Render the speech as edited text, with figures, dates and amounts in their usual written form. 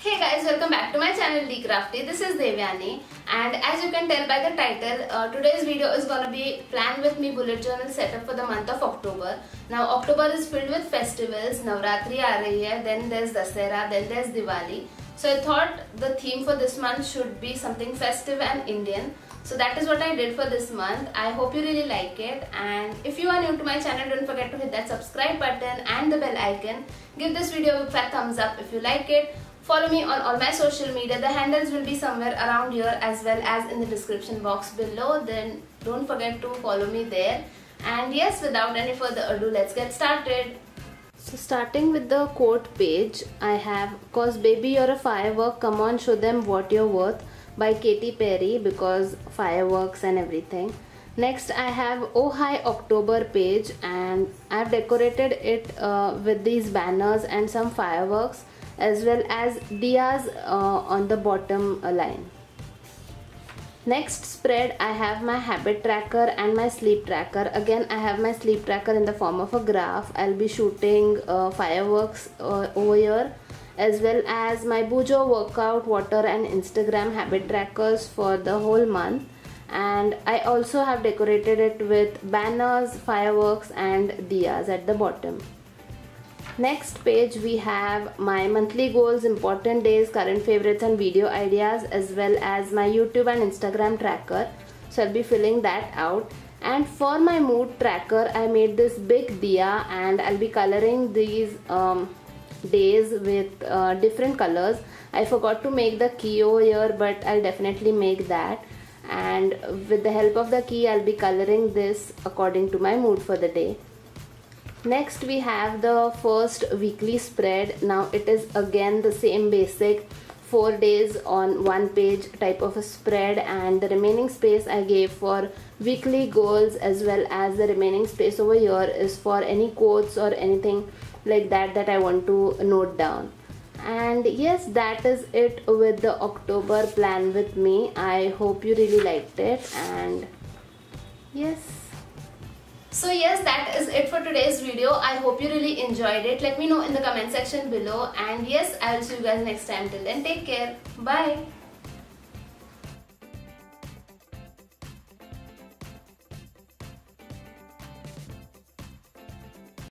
Hey guys, welcome back to my channel Crafty. This is Devyani, and as you can tell by the title, today's video is gonna be plan with me bullet journal setup for the month of October. Now October is filled with festivals. Navratri aa rahi hai, then there's Dasera, then there's Diwali. So I thought the theme for this month should be something festive and Indian. So that is what I did for this month. I hope you really like it, and if you are new to my channel, don't forget to hit that subscribe button and the bell icon. Give this video a fat thumbs up if you like it. Follow me on all my social media. The handles will be somewhere around here as well as in the description box below. Then don't forget to follow me there. And yes, without any further ado, let's get started. So starting with the quote page, I have "Cause baby you're a firework, come on show them what you're worth" by Katy Perry, because fireworks and everything. Next I have "Oh Hi October" page, and I've decorated it with these banners and some fireworks, as well as diyas on the bottom line. Next spread, I have my habit tracker and my sleep tracker. Again, I have my sleep tracker in the form of a graph. I'll be shooting fireworks over here, as well as my Bujo workout, water and Instagram habit trackers for the whole month. And I also have decorated it with banners, fireworks and diyas at the bottom. Next page, we have my monthly goals, important days, current favorites and video ideas, as well as my YouTube and Instagram tracker. So I'll be filling that out. And for my mood tracker, I made this big diya, and I'll be coloring these days with different colors. I forgot to make the key over here, but I'll definitely make that. And with the help of the key, I'll be coloring this according to my mood for the day. Next we have the first weekly spread. Now it is again the same basic 4 days on one page type of a spread, and the remaining space I gave for weekly goals, as well as the remaining space over here is for any quotes or anything like that I want to note down. And yes, that is it with the October plan with me. I hope you really liked it, and yes. So yes, that is it for today's video. I hope you really enjoyed it. Let me know in the comment section below, and yes, I will see you guys next time. Till then, take care. Bye.